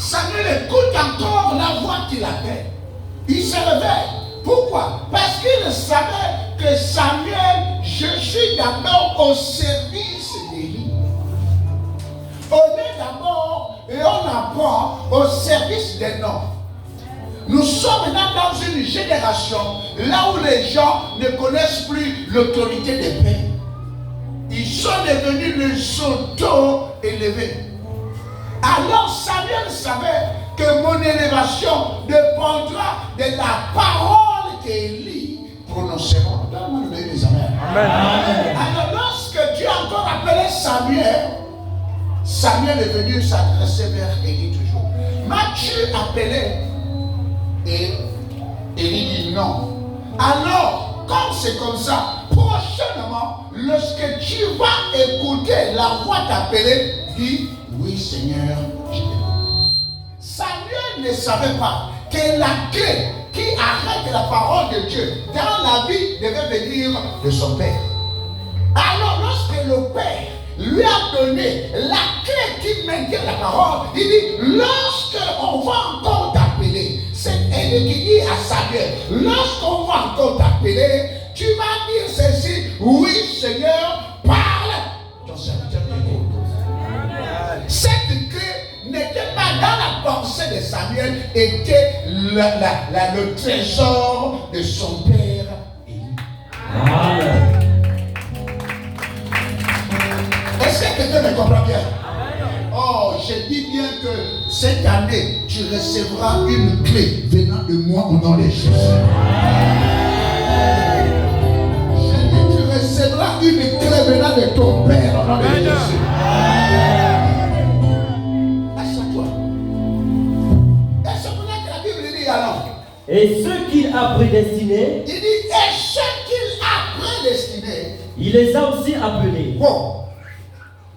Samuel écoute encore la voix qui l'appelle. Il se réveille. Pourquoi? Parce qu'il savait que Samuel, je suis d'abord au service d'Élie. On est d'abord et on apprend au service des noms. Nous sommes maintenant dans une génération là où les gens ne connaissent plus l'autorité des pères. Ils sont devenus les auto-élevés. Alors Samuel savait que mon élévation dépendra de la parole qu'Élie prononcera. Donne-moi les amen. Amen. Alors lorsque Dieu a encore appelé Samuel, Samuel est venu s'adresser vers Élie toujours. M'as-tu appelé? Et Élie dit non. Alors, comme c'est comme ça, prochainement, lorsque tu vas écouter la voix t'appeler, dis oui Seigneur, je t'écoute. Samuel ne savait pas que la clé qui arrête la parole de Dieu dans la vie devait venir de son père. Alors lorsque le père lui a donné la clé qui maintient la parole, il dit lorsque on va encore t'appeler, c'est Élie qui dit à Samuel, lorsqu'on va encore t'appeler, tu vas dire ceci, oui Seigneur, parle. Ton serviteur t'écoute. Cette clé n'était pas dans la pensée de Samuel, était le trésor de son père Élie. Amen. Est-ce que quelqu'un me comprend bien? Oh, je dis bien que cette année, tu recevras une clé venant de moi au nom de Jésus. Je dis, tu recevras une clé venant de ton Père au nom de Jésus. Assieds-toi. Et c'est pour ça que la Bible dit alors. Et ceux qu'il a prédestinés, il dit, et ceux qu'il a prédestinés, il les a aussi appelés. Bon.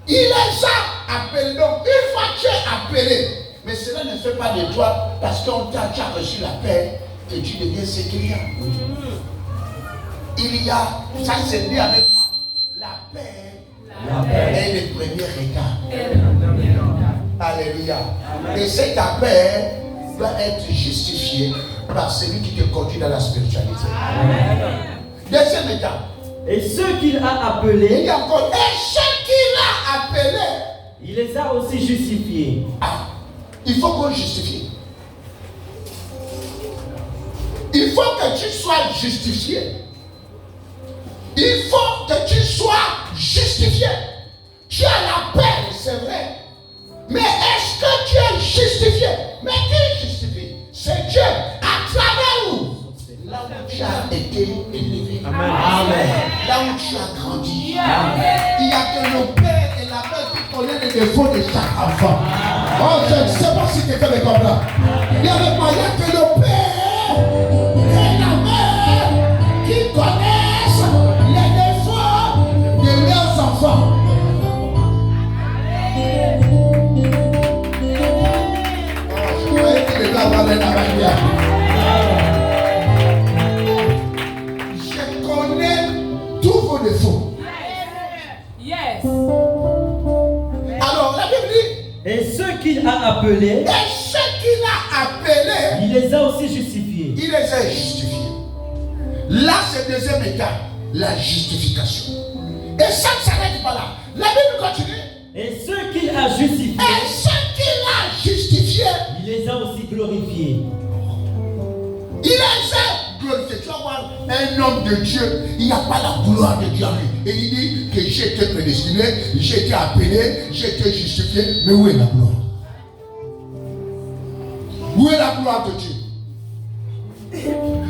Il les a appelés. Donc, une fois que tu es appelé, mais cela ne fait pas de toi parce qu'on t'a déjà reçu la paix que tu deviens ce qu'il y a. Il y a, ça c'est dit avec moi, la paix est le premier état. Alléluia. Et cette paix doit être justifiée par celui qui te conduit dans la spiritualité. Deuxième étape. Et ceux qu'il a appelés, il y a encore, et ceux qu'il a appelés, il les a aussi justifiés. Ah, il faut qu'on justifie. Il faut que tu sois justifié. Il faut que tu sois justifié. Tu as la paix, c'est vrai. Mais est-ce que tu es justifié? Mais qui justifie? C'est Dieu. À travers où? Là où tu as été élevé. Amen. Amen. Là où tu as grandi. Amen. Il n'y a que le père et la mère qui connaissent les défauts de chaque enfant. Oh, je ne sais pas si quelqu'un me comprend. Il y a le moyen que le père et la mère qui connaissent les défauts de leurs enfants. Oh, je croyais que les gars valaient la manière. Vos défauts. Yes. Alors la Bible dit, et ceux qu'il a appelés, et ceux qu'il a appelés, il les a aussi justifiés. Il les a justifiés. Là, c'est le deuxième état, la justification. Et ça ne s'arrête pas là. La Bible continue. Et ceux qu'il a justifiés, et ceux qu'il a justifiés, il les a aussi glorifiés. Il les a glorifiés. Tu vas voir un homme de Dieu, il n'y a pas la gloire de Dieu en lui. Et il dit que j'ai été prédestiné, j'ai été appelé, j'ai été justifié. Mais où est la gloire? Où est la gloire de Dieu?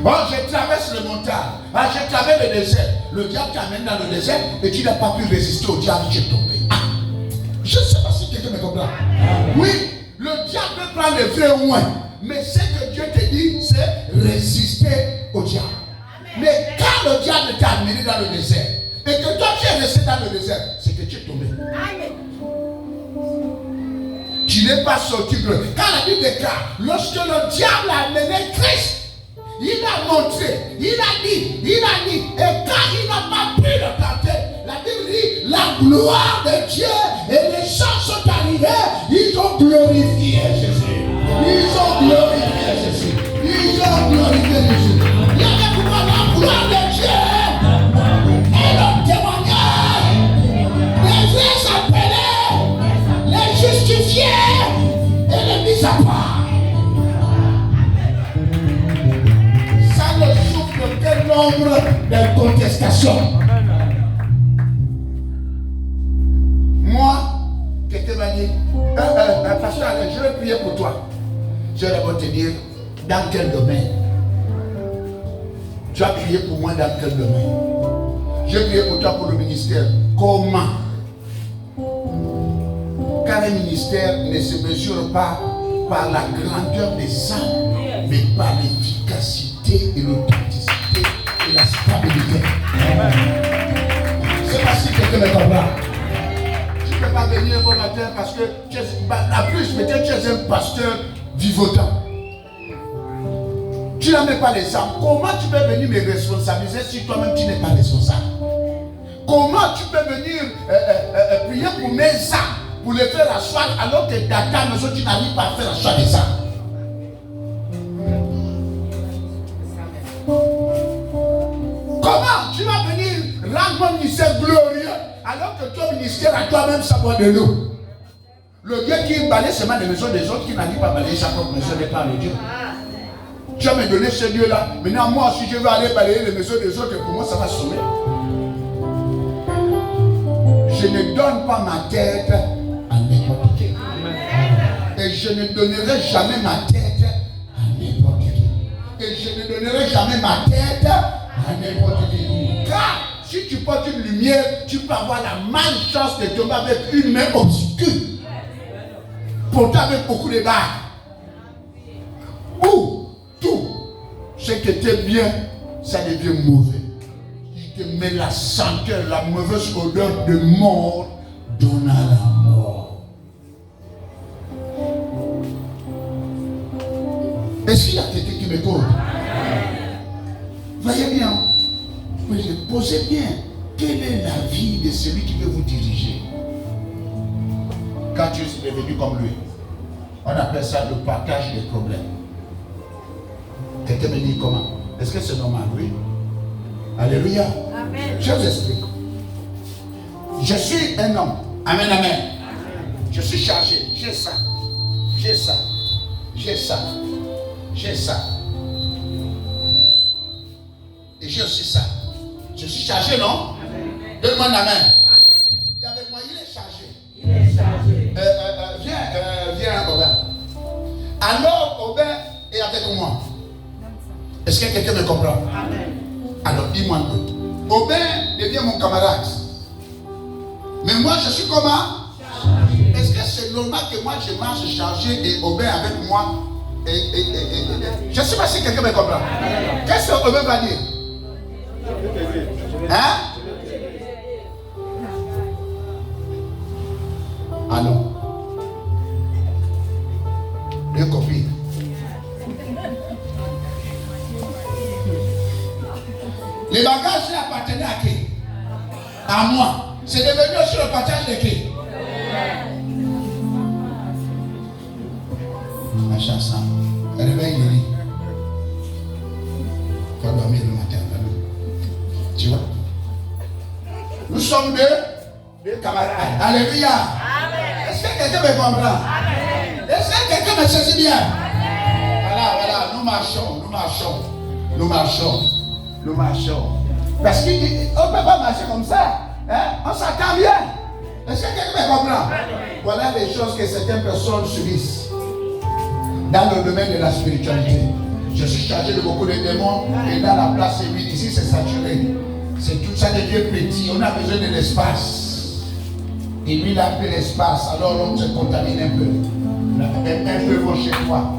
Oh, je traverse le montagne, je traverse le désert. Le diable t'amène dans le désert et tu n'as pas pu résister au diable, tu es tombé. Ah, je ne sais pas si quelqu'un me comprend. Oui, le diable peut prendre le vrai loin. Mais ce que Dieu te dit, c'est résister au diable. Mais quand le diable t'a amené dans le désert, et que toi tu es resté dans le désert, c'est que tu es tombé. Tu n'es pas sorti de l'eau. Quand la Bible déclare, lorsque le diable a amené Christ, il a montré, il a dit, et quand il n'a pas pu le tenter, la Bible dit, la gloire de Dieu et les gens sont arrivés, ils ont glorifié Jésus. nombre de contestations. Moi, quelqu'un m'a dit, pasteur, je vais prier pour toi. Je vais d'abord te dire, dans quel domaine? Tu as prié pour moi dans quel domaine? J'ai prié pour toi pour le ministère. Comment? Car un ministère ne se mesure pas par la grandeur des âmes, mais par l'efficacité et l'authenticité et la stabilité. C'est pas si quelqu'un me comprend. Tu ne peux pas venir bon matin parce que tu es, la plus peut-être tu es un pasteur vivotant. Tu n'as même pas les âmes. Comment tu peux venir me responsabiliser si toi-même tu n'es pas responsable? Comment tu peux venir prier pour mes âmes, pour les faire asseoir alors que dans ta maison tu n'arrives pas à faire asseoir les âmes? Comment tu vas venir rendre mon ministère glorieux alors que ton ministère à toi-même ça boit de l'eau? Le Dieu qui balaye seulement les maisons des autres, qui n'arrive pas à balayer sa propre maison n'est pas le Dieu. Tu vas me donner ce Dieu-là. Maintenant, moi, si je veux aller balayer les maisons des autres, pour moi, ça va sauver. Je ne donne pas ma tête à n'importe qui. Et je ne donnerai jamais ma tête à n'importe qui. Et je ne donnerai jamais ma tête à n'importe qui. Car si tu portes une lumière, tu peux avoir la malchance de tomber avec une main obscure. Pourtant, avec beaucoup de barres. Ou tout ce qui était bien, ça devient mauvais. Il te met la senteur, la mauvaise odeur de mort donna la mort. Est-ce qu'il y a quelqu'un qui m'écoute? Voyez bien, posez bien, quelle est la vie de celui qui veut vous diriger? Quand tu es devenu comme lui, on appelle ça le partage des problèmes. Quelqu'un me dit comment? Est-ce que c'est normal? Oui. Alléluia. Amen. Je vous explique. Je suis un homme. Amen, amen. Je suis chargé. J'ai ça. J'ai ça. J'ai ça. J'ai ça. Et j'ai aussi ça. Je suis chargé, non? Donne-moi la main. Il est avec moi, il est chargé. Il est chargé. Viens, Aubin. Alors, Aubin est avec moi. Est-ce que quelqu'un me comprend? Amen. Alors, dis-moi un peu. Aubin devient mon camarade. Mais moi, je suis comment? Est-ce que c'est normal que moi, je marche chargé et Aubin avec moi? Je ne sais pas si quelqu'un me comprend. Qu'est-ce que Aubin va dire? Hein? Ah non. Deux copines. Les bagages appartenaient à qui? À moi. C'est devenu aussi le partage de qui? Ma chance, réveille le lit. Il faut dormir le matin. Tu vois? Nous sommes deux camarades. Alléluia. Est-ce que quelqu'un me comprend? Est-ce que quelqu'un me saisit bien? Voilà, nous marchons. Parce qu'on ne peut pas marcher comme ça. Hein? On s'attend bien. Est-ce que quelqu'un me comprend? Voilà les choses que certaines personnes subissent dans le domaine de la spiritualité. Je suis chargé de beaucoup de démons et dans la place humide, ici c'est saturé. C'est tout ça devient petit. On a besoin de l'espace. Et lui, il a pris l'espace. Alors l'homme se contamine un peu. Un peu vont chez toi.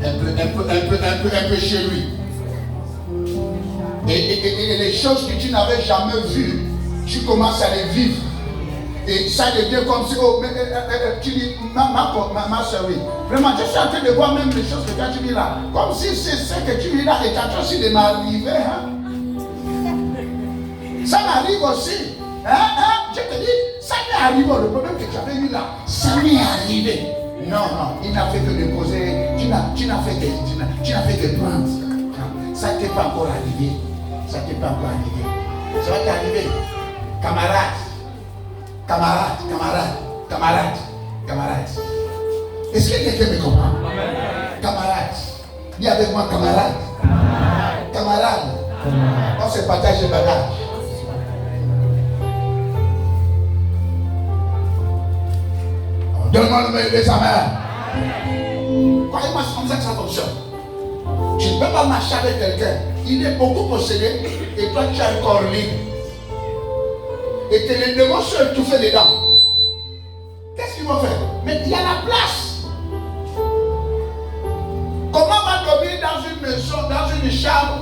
Un peu chez lui. Et les choses que tu n'avais jamais vues, tu commences à les vivre. Et ça devient comme si, tu dis, ma soeur, oui. Vraiment, je suis en train de voir même les choses que tu vis là. Comme si c'est ce que tu vis là, et tu as aussi de m'arriver. Hein? Ça m'arrive aussi. Je te dis, ça m'est arrivé. Le problème que tu avais eu là, ça m'est arrivé. Non, il n'a fait que déposer. Tu n'as fait que prendre. Ça ne t'est pas encore arrivé. Ça va t'arriver. Camarade. Est-ce que quelqu'un me comprend? Camarade. Dis avec moi, camarade. camarades. On se partage les bagages. Donne-moi le meilleur des amers. Croyez-moi, c'est comme ça que ça fonctionne. Tu ne peux pas marcher avec quelqu'un. Il est beaucoup possédé et toi tu as un corps libre. Et que les démons sont étouffés dedans. Qu'est-ce qu'ils vont faire? Mais il y a la place. Comment on va dormir dans une maison, dans une chambre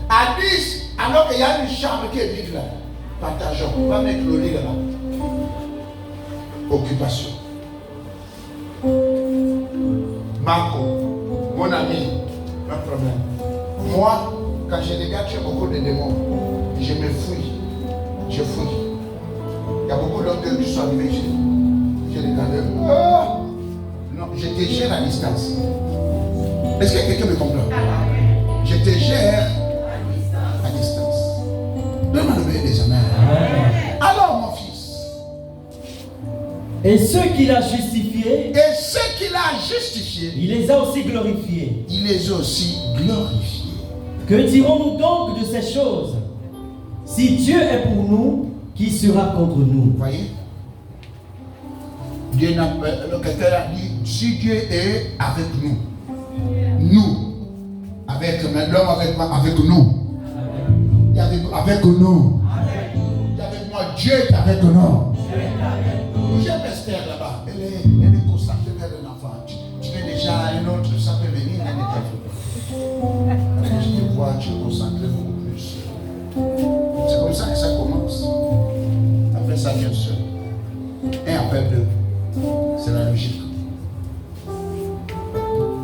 à 10 alors qu'il y a une chambre qui est vide là? Partageons. On va mettre le lit là-bas. Occupation. Marco, mon ami, pas de problème. Moi, quand je regarde, j'ai beaucoup de démons. Je me fouille. Je fouille. Il y a beaucoup d'autres qui sont arrivés ici. Je regarde. Oh! Non, je te gère à distance. Est-ce que quelqu'un me comprend? Je te gère à distance. Donne-moi le meilleur des amers. Alors, mon fils. Et ceux qu'il a justifiés, Il il les a aussi glorifiés. Il les a aussi glorifiés. Que dirons-nous donc de ces choses? Si Dieu est pour nous, qui sera contre nous? Vous voyez? Dieu n'a pas. Quelqu'un a dit, si Dieu est avec nous, nous, avec l'homme avec moi, avec nous. Il est avec nous. Il est avec moi, Dieu est avec nous. J'aime Esther là-bas. Elle est concentrée vers un enfant. Tu veux déjà un autre, ça peut venir, elle est très. Je te vois, tu es concentré beaucoup plus. C'est comme ça que ça commence. Après ça vient seul. Un appelle deux. C'est la logique.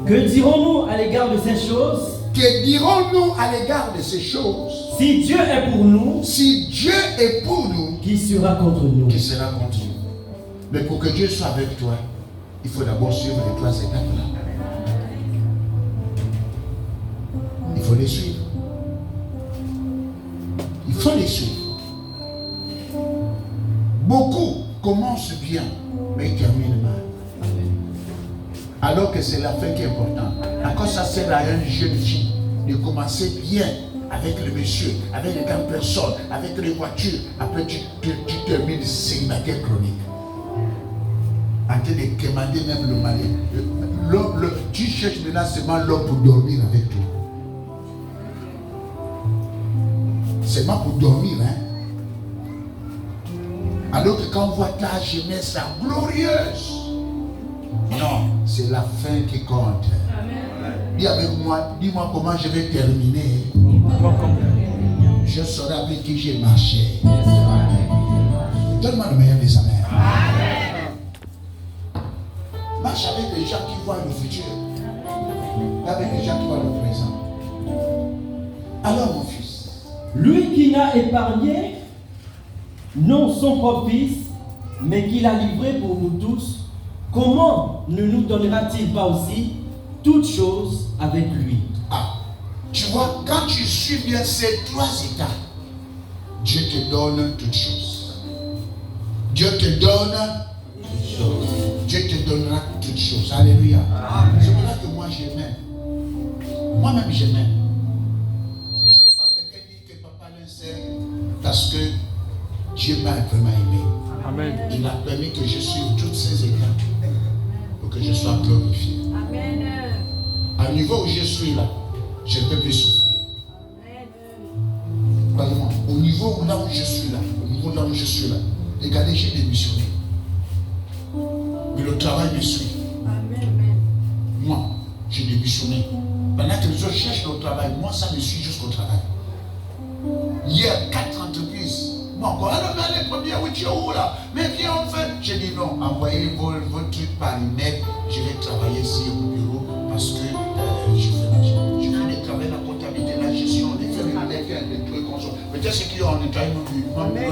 Que dirons-nous à l'égard de ces choses? Que dirons-nous à l'égard de ces choses? Si Dieu est pour nous, Si Dieu est pour nous, qui sera contre nous? qui sera contre nous? Mais pour que Dieu soit avec toi, il faut d'abord suivre les 3 étapes-là. Il faut les suivre. Il faut les suivre. Beaucoup commencent bien, mais ils terminent mal. Alors que c'est la fin qui est importante. Encore ça sert à une jeune fille de commencer bien avec le monsieur, avec les grandes personnes, avec les voitures. Après tu termines célibataire chronique. En train de commander même le mari. Tu cherches maintenant seulement l'homme pour dormir avec toi. Seulement pour dormir, hein. Alors que quand on voit ta jeunesse glorieuse, non, c'est la fin qui compte. Dis avec moi, dis-moi comment je vais terminer. Je saurai avec qui j'ai marché. Donne-moi le meilleur des amers. Marche avec les gens qui voient le futur. Avec les gens qui voient le présent. Alors mon fils. Lui qui n'a épargné, non son propre fils, mais qui l'a livré pour nous tous, comment ne nous donnera-t-il pas aussi toutes choses avec lui? Ah, tu vois, quand tu suis bien ces 3 étapes, Dieu te donne toutes choses. Dieu te donne toutes choses. Dieu te donnera toutes choses. Alléluia. C'est pour ça que moi j'aimais. Moi-même j'aimais. Pourquoi quelqu'un dit que papa l'aime? Parce que Dieu m'a vraiment aimé. Amen. Il a permis que je suive toutes ces étapes pour que je sois glorifié. Amen. À un niveau où je suis là, je ne peux plus souffrir. Croyez-moi, au niveau là où je suis là, regardez, j'ai démissionné. Mais le travail me suit. Moi, j'ai démissionné. Pendant que les autres cherchent le travail, moi, ça me suit jusqu'au travail. Hier, 4 entreprises. Bon, encore, les premiers, oui, tu es où là? Mais viens, on fait. J'ai dit non, envoyez vos trucs par email. Je vais travailler ici au bureau parce que je fais des travaux, la comptabilité, la gestion, les trucs comme ça. Peut-être ceux qui ont un travail,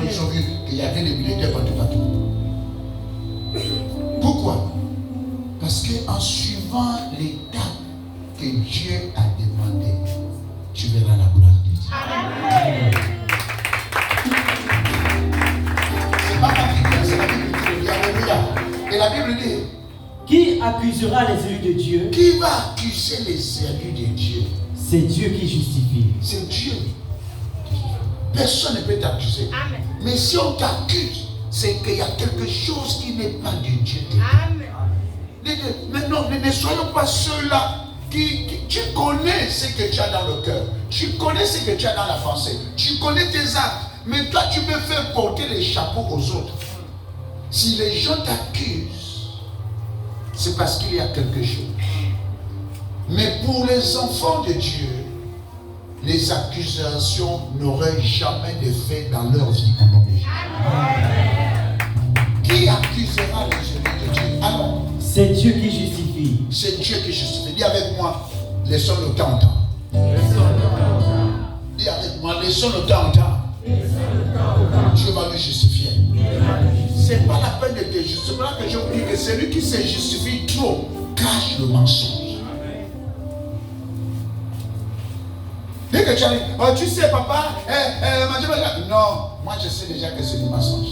ils ont vu qu'il y avait des militaires partout. Pourquoi? Parce qu'en suivant l'étape que Dieu a demandé, tu verras la gloire de Dieu. Amen. C'est pas ma Bible, c'est la Bible qui le dit. Alléluia. Et la Bible dit, Qui accusera les élus de Dieu? qui va accuser les élus de Dieu? C'est Dieu qui justifie. C'est Dieu. Personne ne peut t'accuser. Amen. Mais si on t'accuse, c'est qu'il y a quelque chose qui n'est pas de Dieu. Amen. Non, ne soyons pas ceux-là qui tu connais ce que tu as dans le cœur. Tu connais ce que tu as dans la pensée. Tu connais tes actes. Mais toi, tu peux faire porter les chapeaux aux autres. Si les gens t'accusent, c'est parce qu'il y a quelque chose. Mais pour les enfants de Dieu, les accusations n'auraient jamais d'effet dans leur vie au nom de Jésus. Qui accusera les ennemis de Dieu? Alors, C'est Dieu qui justifie. c'est Dieu qui justifie. Dis avec moi, laissons le temps au temps. Dis avec moi, laissons le temps au temps. Dieu va nous justifier. C'est pas la peine de te justifier. C'est pour ça que je vous dis que celui qui se justifie trop cache le mensonge. Dès que tu arrives, oh, tu sais, papa, non, moi je sais déjà que c'est du mensonge.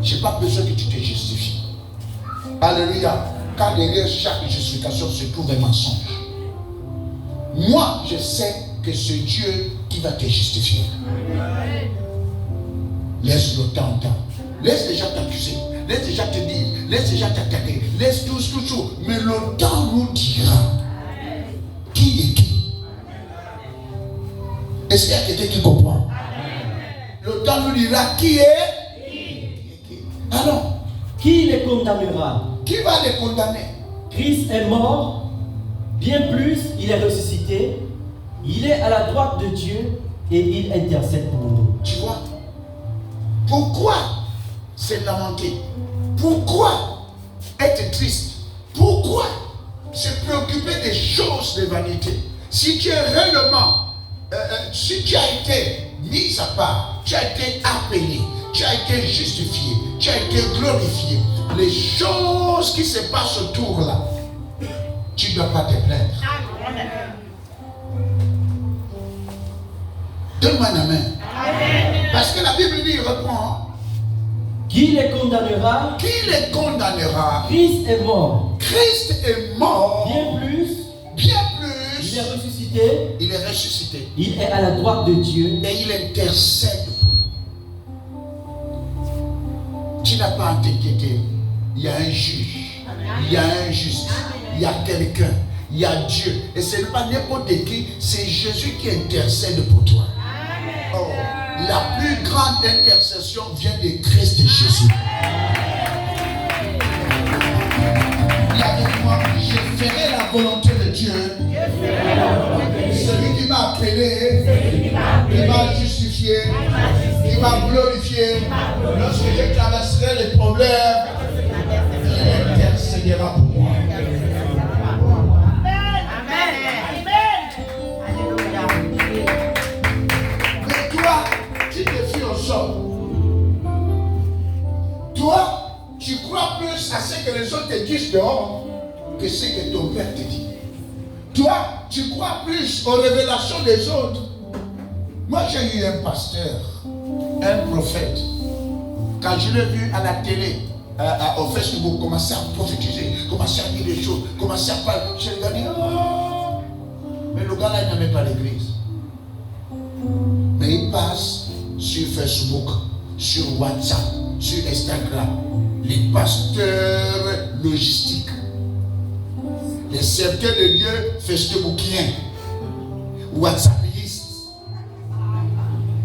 Je n'ai pas besoin que tu te justifies. Alléluia. Car derrière chaque justification se trouve un mensonge. Moi, je sais que c'est Dieu qui va te justifier. Laisse le temps au temps. Laisse les gens t'accuser. Laisse les gens te dire. Laisse les gens t'attaquer. Laisse toujours. Mais le temps nous dira qui est qui. Est-ce qu'il y a quelqu'un qui comprend? Le temps nous dira qui est qui. Alors, Qui les condamnera? qui va les condamner? Christ est mort, bien plus, il est ressuscité, il est à la droite de Dieu et il intercède pour nous. Tu vois? Pourquoi se lamenter? Pourquoi être triste? Pourquoi se préoccuper des choses de vanité? Si tu es réellement, si tu as été mis à part, tu as été appelé, tu as été justifié, tu as été glorifié, les choses qui se passent autour là, tu ne dois pas te plaindre. Donne-moi la main. Parce que la Bible dit, reprend. Qui les condamnera? Qui les condamnera? Christ est mort, Christ est mort. bien plus, Bien il plus, est ressuscité, il est ressuscité. il est à la droite de Dieu. Et il intercède pour nous. Tu n'as pas à t'inquiéter. Il y a un juge. Il y a un juste. Il y a quelqu'un. Il y a Dieu. Et ce n'est pas n'importe qui. C'est Jésus qui intercède pour toi. Oh, la plus grande intercession vient de Christ Jésus. Dis avec moi, je ferai la volonté de Dieu. Celui qui m'a appelé, qui m'a justifié, qui m'a glorifié. Lorsque je traverserai les problèmes, il intercédera pour moi. Mais toi, tu te fies au sort. Toi, tu crois plus à ce que les autres te disent dehors que ce que ton père te dit. Toi, tu crois plus aux révélations des autres. Moi, j'ai eu un pasteur, un prophète. Quand je l'ai vu à la télé, au Facebook, commencer à prophétiser, commencer à dire des choses, commencer à parler, je lui ai dit, oh. Mais le gars-là, il n'aimait pas l'église. Mais il passe sur Facebook, sur WhatsApp, sur Instagram, les pasteurs logistiques, les serviteurs de Dieu facebookiens, WhatsAppistes.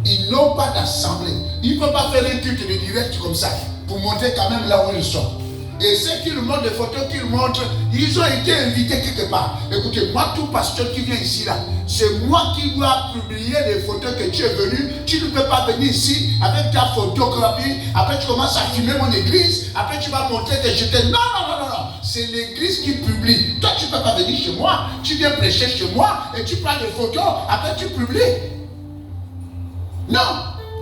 Ils n'ont pas d'assemblée. Ils ne peuvent pas faire un culte de direct comme ça pour montrer quand même là où ils sont. Et ceux qui nous montrent des photos qu'ils montrent, ils ont été invités quelque part. Écoutez, moi, tout pasteur qui vient ici là, c'est moi qui dois publier les photos que tu es venu. Tu ne peux pas venir ici avec ta photographie. Après, tu commences à filmer mon église. Après, tu vas montrer que j'étais. Non. C'est l'église qui publie. Toi, tu ne peux pas venir chez moi. Tu viens prêcher chez moi et tu prends des photos. Après, tu publies. Non,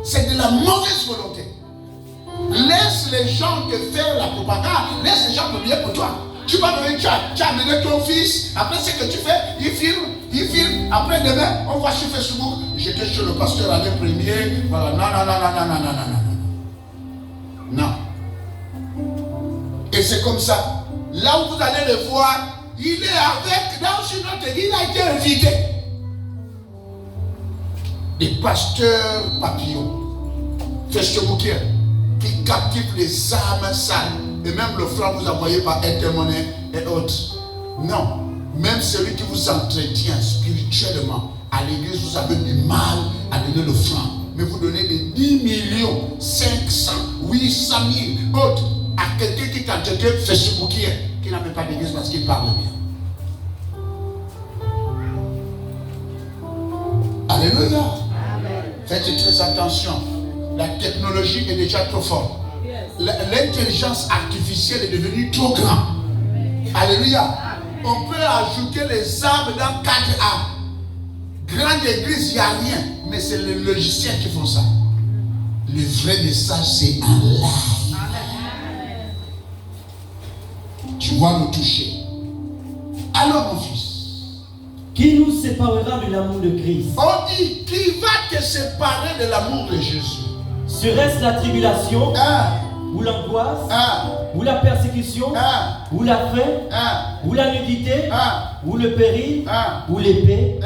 c'est de la mauvaise volonté. Laisse les gens te faire la propagande. Laisse les gens publier pour toi. Tu vas venir, tu as amené ton fils. Après ce que tu fais, il filme. Après demain, on voit sur Facebook. J'étais chez le pasteur l'année première. Voilà, non. Et c'est comme ça. Là où vous allez le voir, il est avec, dans une autre église, il a été invité. des pasteurs papillons, Fesheboukiens, qui captivent les âmes sales. Et même le franc vous envoyez par Intermonnaie et autres. Non, même celui qui vous entretient spirituellement, à l'église, vous avez du mal à donner le franc. Mais vous donnez des 10 millions, 500, 800 000 autres à quelqu'un qui t'entretient Fesheboukien, qui n'a même pas d'église parce qu'il parle bien. Alléluia. Amen. Faites très attention. La technologie est déjà trop forte. L'intelligence artificielle est devenue trop grande. Alléluia. On peut ajouter les âmes dans 4A. Grande église, il n'y a rien. Mais c'est le logiciel qui font ça. Le vrai message, c'est en live. Tu vas le toucher. Alors, mon fils. Qui nous séparera de l'amour de Christ? On dit, qui va te séparer de l'amour de Jésus? Serait-ce la tribulation, ou l'angoisse, ou la persécution, ou la faim, ou la nudité, ou le péril, ou l'épée?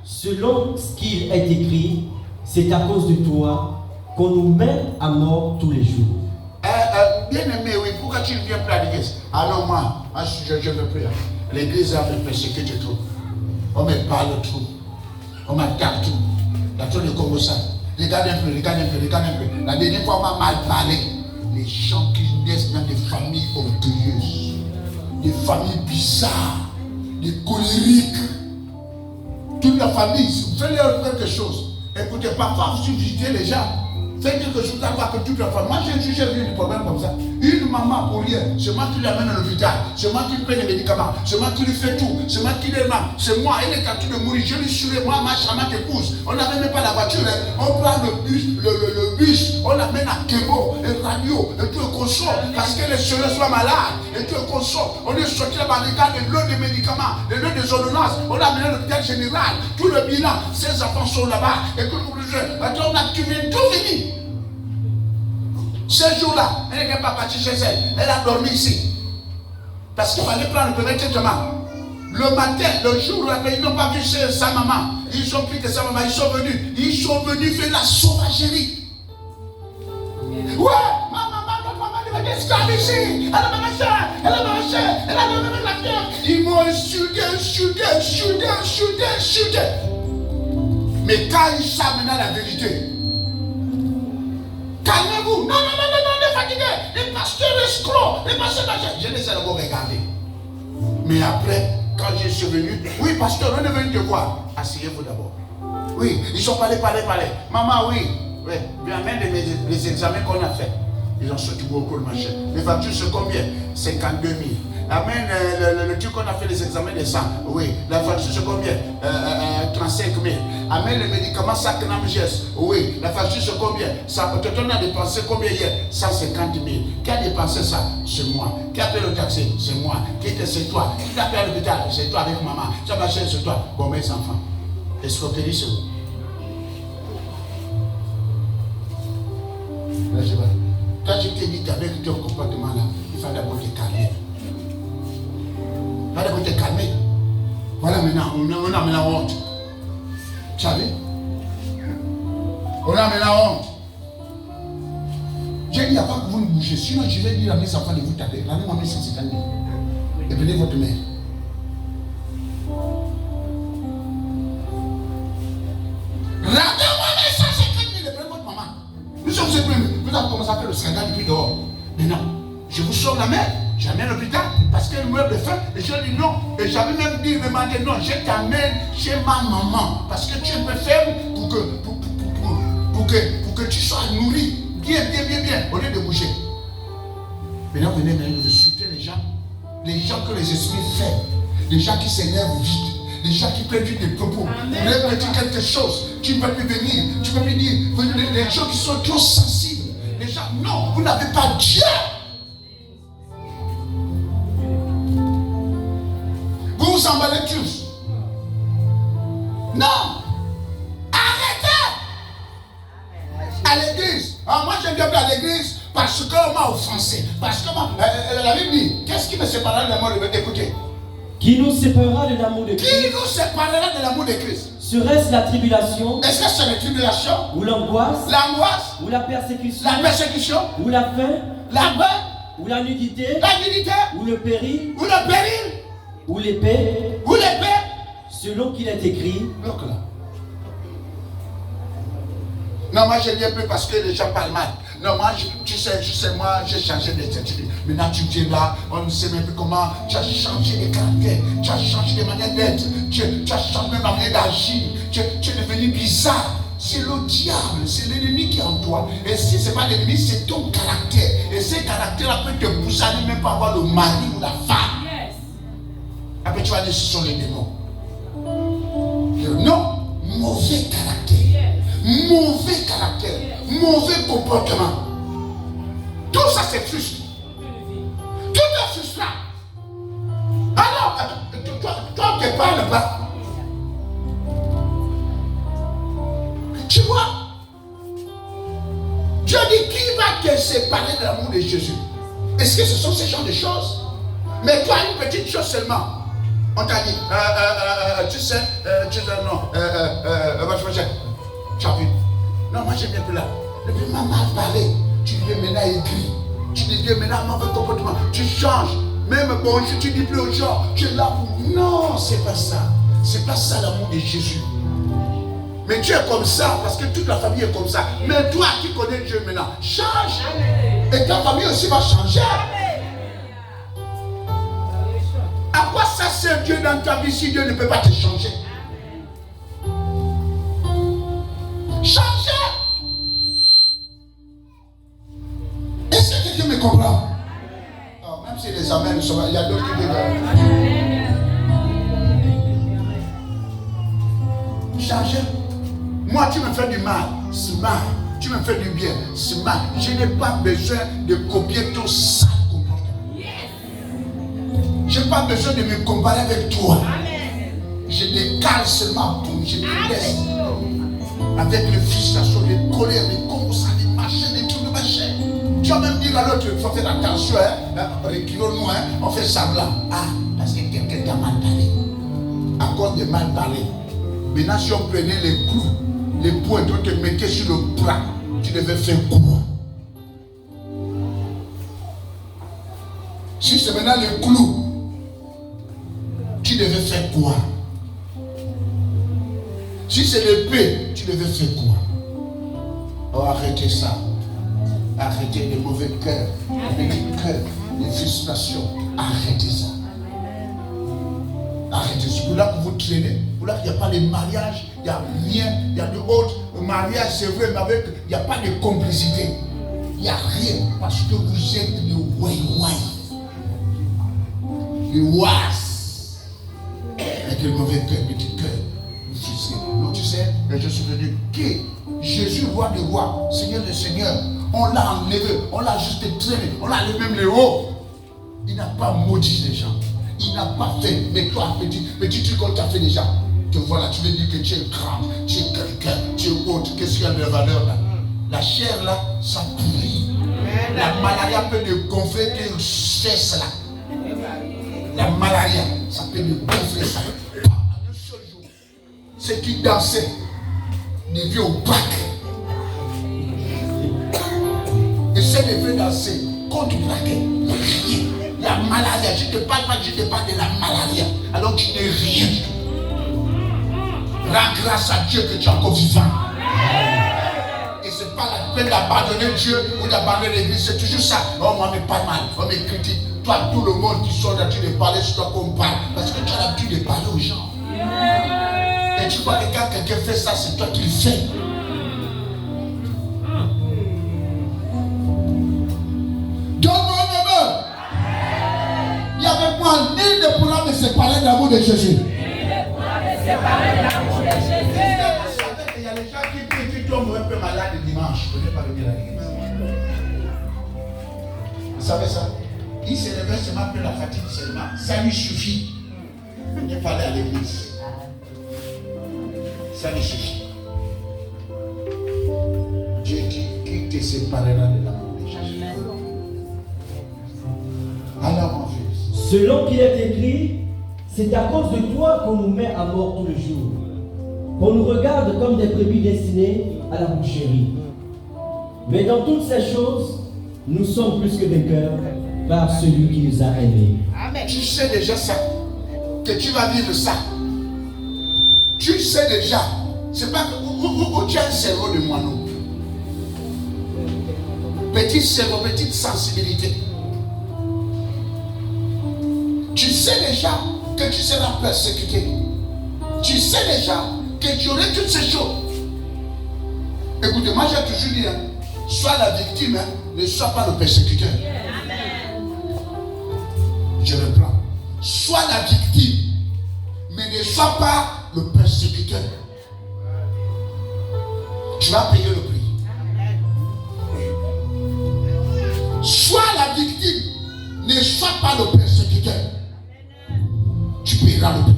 Selon ce qu'il est écrit, c'est à cause de toi qu'on nous mène à mort tous les jours. Bien aimé, oui, pourquoi tu ne viens plus à l'église? Alors moi je veux plus. L'église a me persécuté trop. On me parle trop. On m'attaque tout. Il y a trop de Congo ça. Regarde un peu. La dernière fois, on m'a mal parlé. Les gens qui naissent dans des familles orgueilleuses, des familles bizarres, des colériques. Toute la famille, faites-leur quelque chose. Écoutez, parfois, vous visitez les gens. Faites quelque chose d'avoir que toute la famille. Moi, j'ai vu des problèmes comme ça. Une maman pour rien, c'est moi qui l'amène à l'hôpital. C'est moi qui lui paie les médicaments. C'est moi qui lui fais tout. C'est moi qui l'aime. C'est moi. Elle est en train de mourir. Je lui suis moi, ma charmante épouse. On n'avait même pas la voiture. Hein. On prend le bus. On l'amène à Kébo, et radio, et tout le console. Parce que les cheveux soient malades. Et tout le console. On est sorti la barricade de l'eau des médicaments, de l'eau des ordonnances. On l'a amené à l'hôpital général. Tout le bilan. Ses enfants sont là-bas. Et que nous attends, on a tout fini. Ce jour-là, elle n'est pas partie chez elle. Elle a dormi ici. Parce qu'il fallait prendre le premier traitement. Le matin, le jour où ils n'ont pas vu chez sa maman. Ils ont pris que sa maman, ils sont venus faire la sauvagerie. Ouais, ma maman devait être esclave ici. Elle a marché. La fièvre. Ils m'ont shooté. Mais quand ils savent maintenant la vérité, calmez-vous. Non, on est fatigué. Les pasteurs escrocs, les pasteurs machin. Je les ai d'abord regardés. Mais après, quand je suis venu, oui, pasteur, on est venu te voir. Asseyez-vous d'abord. Oui, ils sont parlé. Maman, oui. Bien, même les examens qu'on a fait. Ils ont sorti beaucoup de machin. Les factures, c'est combien? 52 000. Amen, le truc qu'on a fait les examens de sang. Oui, la facture c'est combien? 35 000. Amen, les médicaments, ça Knamges. Oui, la facture c'est combien? Ça, on a dépensé combien hier? 150 000. Qui a dépensé ça? C'est moi. Qui a payé le taxi? C'est moi. C'est toi. Qui a payé l'hôpital? C'est toi avec maman. Ça va chez c'est toi. Bon, mes enfants. Escroquerie, c'est vous. Là, je vais. Quand je t'ai dit qu'avec ton comportement là, il fallait d'abord te calmer. Il fallait d'abord te calmer. Voilà maintenant, on a maintenant honte. Tu savez? On a maintenant honte. J'ai dit avant que vous ne bougez, sinon je vais dire à mes enfants de vous taper. Rendez-moi 1150 000. Et prenez votre mère. Rendez-moi 1150 000 et prenez votre maman. Nous sommes ces premiers. Vous avez commencé à faire le scandale depuis dehors. Mais non, je vous sors la mère, j'amène à l'hôpital parce qu'elle meurt de faim. Et je dis non. Et j'avais même dit, demandé non, je t'amène chez ma maman. Parce que tu es un peu faible pour que tu sois nourri. Bien. Au lieu de bouger. Maintenant, venez vous insulter les gens que les esprits faibles, les gens qui s'énervent vite. Les gens qui prennent des propos, vous voulez dire quelque chose, tu ne peux plus venir, tu ne peux plus dire, les gens qui sont trop sensibles, les gens, non, vous n'avez pas Dieu. Vous vous emballez tous. Non, arrêtez. À l'église, moi je ne viens plus à l'église parce qu'on m'a offensé, parce que la Bible dit, qu'est-ce qui me séparera de l'amour de Dieu? Écoutez. Qui nous séparera de l'amour de Christ? Qui nous séparera de l'amour de Christ? Serait-ce la tribulation, Est-ce que c'est la tribulation, ou l'angoisse, l'angoisse, ou la persécution, la persécution, ou la faim, la peur, ou la nudité, la nudité, ou le péril, ou le péril, ou l'épée, ou l'épée? selon qu'il est écrit. Donc là. Non, moi je viens plus parce que les gens parlent mal. Non, moi, tu sais, moi, j'ai changé d'études. Maintenant, tu viens là, on ne sait même plus comment. Tu as changé de caractère, tu as changé de manière d'être, tu as changé même la manière d'agir. Tu es devenu bizarre. C'est le diable, c'est l'ennemi qui est en toi. Et si ce n'est pas l'ennemi, c'est ton caractère. Et ce caractère-là peut te pousser à même pas avoir le mari ou la femme. Yes. Après, tu vas dire ce sont les démons. Non, mauvais caractère. Mauvais caractère, mauvais comportement. Tout ça c'est frustrant. Tout est frustrant. Alors, toi tu ne parles pas. Tu vois, Dieu dit qui va te séparer de l'amour de Jésus? Est-ce que ce sont ces genres de choses? Mais toi, une petite chose seulement. On t'a dit, tu sais, non, tu as vu? Non, moi je viens plus là. Depuis maman a parlé, tu deviens maintenant écrit. Tu deviens maintenant mauvais comportement. Tu changes. Même bonjour, tu dis plus aux gens. Tu es là pour. Non, c'est pas ça. C'est pas ça l'amour de Jésus. Mais Dieu est comme ça parce que toute la famille est comme ça. Mais toi qui connais Dieu maintenant, change. Et ta famille aussi va changer. À quoi ça sert Dieu dans ta vie si Dieu ne peut pas te changer? Changer. Est-ce que quelqu'un me comprend? Non, même si les amens sont là, il y a d'autres qui disent changer. Moi, tu me fais du mal, c'est mal. Tu me fais du bien, c'est mal. Je n'ai pas besoin de copier ton sale comportement. Je n'ai pas besoin de me comparer avec toi. Je décale seulement pour je te laisse. Avec les frustrations, les colères, les combats, les machins, les trucs de machin. Tu vas même dire à l'autre, il faut faire attention, reculons-nous, on fait semblant. Ah, parce que quelqu'un t'a mal parlé. À cause de mal parlé. Maintenant, si on prenait les clous, les points, tu te mettais sur le bras, tu devais faire quoi? Si c'est maintenant les clous, tu devais faire quoi? Si c'est l'épée, tu devais faire quoi? Oh, arrêtez ça. Arrêtez les mauvais cœurs, les cœurs, les frustrations. Arrêtez ça. Arrêtez ça. Pour là que vous traînez, pour là qu'il n'y a pas de mariage, il n'y a rien, il y a de autres. Le mariage, c'est vrai, mais avec, il n'y a pas de complicité. Il n'y a rien parce que vous êtes le ouai-ouai. Le ouas. Avec le mauvais cœur, petit cœur. Donc tu sais, je suis venu que Jésus, roi des rois, Seigneur des seigneurs, on l'a enlevé, on l'a juste traîné, on l'a enlevé même les hauts. Il n'a pas maudit les gens, il n'a pas fait. Mais toi, petit truc qu'on t'a fait déjà, te voilà, tu veux dire que tu es grand, tu es quelqu'un, tu es autre, qu'est-ce qu'il y a de valeur là? La chair là, ça pourrit. La malaria peut te gonfler tes fesses là. La malaria, ça peut te gonfler ça. Ceux qui dansaient devaient au bac. Et ceux qui devaient danser contre le braquet. La malaria, je ne te parle pas, je te parle de la malaria. Alors tu n'es rien du tout. Rends grâce à Dieu que tu es encore vivant. Et ce n'est pas la peine d'abandonner Dieu ou d'abandonner l'église, c'est toujours ça. Oh, moi, mais pas mal, on me critique. Toi, tout le monde qui sont d'habitude de parler, c'est toi qu'on parle. Parce que tu as l'habitude de parler aux gens. Et tu vois que quand quelqu'un fait ça, c'est toi qui le fais. Donne-moi un amen. Il y avait moi, nul ne pourra me séparer de l'amour de Jésus. Il y a les gens qui tombent un peu malades le dimanche. Je ne vais pas venir à l'église. Vous savez ça? Il se réveille seulement après la fatigue seulement. Ça lui suffit. Il n'est pas allé à l'église. Ça lui suffit. Dieu dit qui te séparera de l'amour de Jésus. Alors mon fils. Selon qu'il est écrit, c'est à cause de toi qu'on nous met à mort tous les jours. qu'on nous regarde comme des brebis destinées à la boucherie. Mais dans toutes ces choses, nous sommes plus que vainqueurs par celui qui nous a aimés. Amen. Tu sais déjà ça, que tu vas vivre ça. Tu sais déjà. C'est pas que où tu as un cerveau de moineau. Petit cerveau, petite sensibilité. Tu sais déjà que tu seras persécuté. Tu sais déjà que tu aurais toutes ces choses. Écoutez, moi j'ai toujours dit, sois la victime, ne sois pas le persécuteur. Je reprends. Sois la victime, mais ne sois pas le persécuteur. Tu vas payer le prix. Sois la victime, ne sois pas le persécuteur. Tu payeras le prix.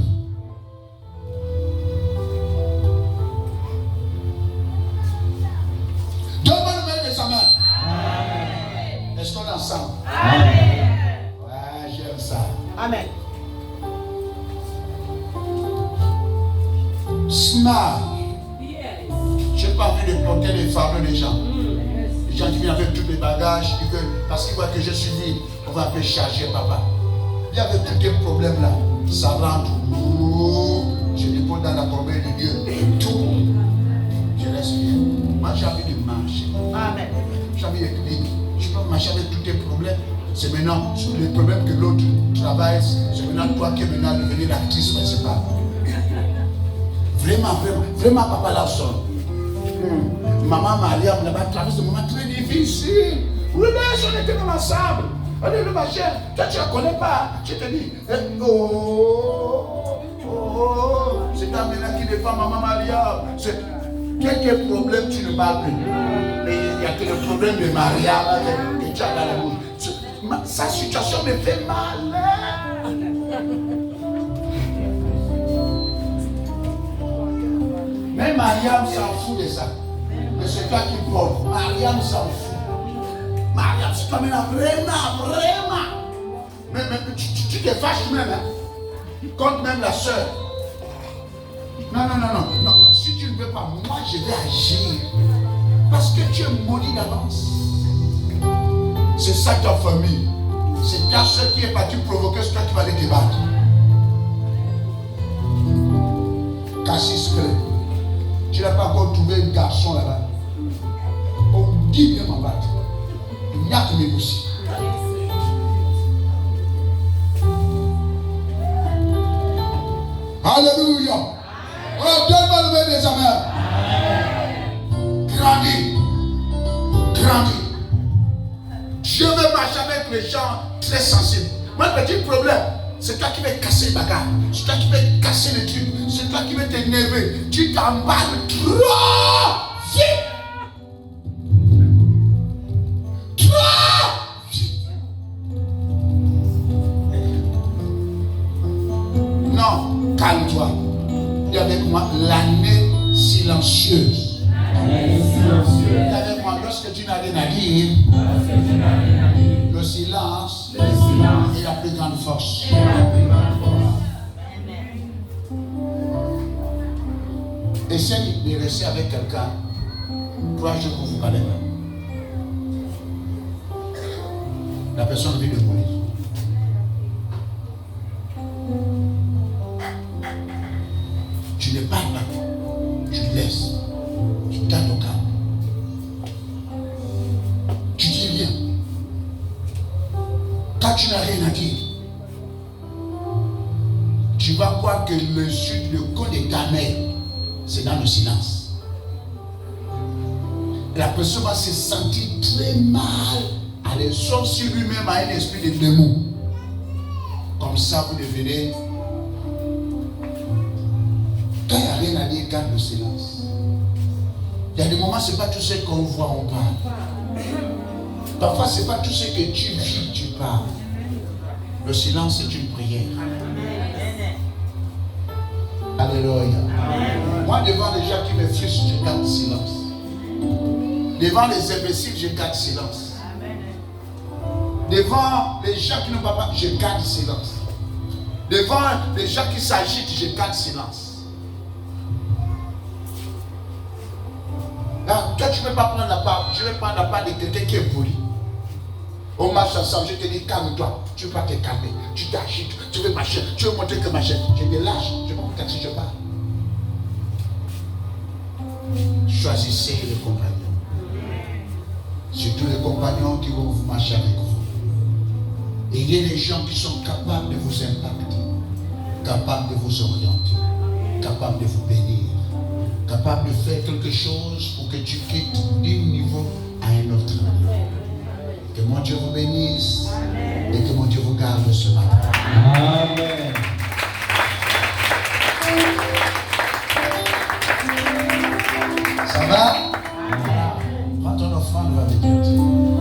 Donne-moi le main de sa main. Est-ce qu'on est ensemble? Amen. Ouais, j'aime ça. Amen. Smart. Yes. Je n'ai pas envie de porter les fardeaux des gens. Les gens qui viennent avec tous les bagages, parce qu'ils voient que je suis vide, on va un peu charger papa. Il y avait tous tes problèmes là. Ça rentre. Je dépose dans la promesse de Dieu. Tout. Je reste bien. Moi j'ai envie de marcher. Amen. J'ai envie d'équilibre. Je peux marcher avec tous tes problèmes. C'est maintenant les problèmes que l'autre travaille. C'est maintenant toi qui es maintenant devenu l'actrice principale. Vraiment, papa l'a sonné. Maman Mariam là-bas traverse un moment très difficile. Oui, mais on était dans ensemble. On est le machin. Toi, tu ne la connais pas. Je te dis, c'est ta maintenant qui défend maman Mariam. Quelques problèmes, tu ne parles plus. Mais il n'y a que le problème de Mariam que tu as dans la bouche. Sa situation me fait mal. Mais Mariam s'en fout de ça. Mais c'est toi qui portes. Mariam s'en fout. Mariam, c'est toi maintenant vraiment. Mais tu te fâches même. Contre même la soeur. Non. Si tu ne veux pas, moi je vais agir. Parce que tu es maudit d'avance. C'est ça ta famille. C'est ta soeur qui est partie provoquer, c'est toi qui vas aller te battre. Cassis Clay. Tu n'as pas encore trouvé un garçon là-bas. On dit bien m'en battre. Il n'y a que mes aussi. Alléluia. Oh, donne-moi le main des amers. Grandis. Dieu veut marcher avec les gens très sensibles. Moi, le petit problème, c'est toi qui vas casser le bagage. C'est toi qui vas casser le truc. C'est toi qui vas t'énerver. Tu t'emballes trop vite. Non, calme-toi. Dis avec moi l'année silencieuse. Dis avec moi, lorsque tu n'as rien à dire, le silence est la plus grande force. Essaye de rester avec quelqu'un 3 jours pour vous parler. La personne vit de mourir. Tu ne parles pas, tu laisses, tu gardes au calme. Tu dis rien. Quand tu n'as rien à dire, tu vas croire que le sud, le corps de ta mère, c'est dans le silence. La personne va se sentir très mal. Allez, sauf si lui-même a un esprit de démon. Comme ça, vous devenez. Quand il n'y a rien à dire, garde le silence. Il y a des moments, ce n'est pas tout ce qu'on voit, on parle. Parfois, ce n'est pas tout ce que tu vis, tu parles. Le silence, c'est une prière. Alléluia. Moi, devant les gens qui me frustrent, je garde silence. Devant les imbéciles, je garde silence. Devant les gens qui ne parlent pas, je garde silence. Devant les gens qui s'agitent, je garde silence. ne vais pas prendre la part. Je vais prendre la part de quelqu'un qui est poli. On marche ensemble, je te dis calme-toi. Tu ne vas pas te calmer. Tu t'agites, tu veux marcher, tu veux montrer que machin. Je te lâche, je ne vais pas si je parle. Choisissez les compagnons. Surtout les compagnons qui vont marcher avec vous. Et il y a des gens qui sont capables de vous impacter, capables de vous orienter, capables de vous bénir, capables de faire quelque chose pour que tu quittes d'un niveau à un autre. Que mon Dieu vous bénisse. Amen. Et que mon Dieu vous garde ce matin. Amen. Ça va? Prends ton offrande avec Dieu.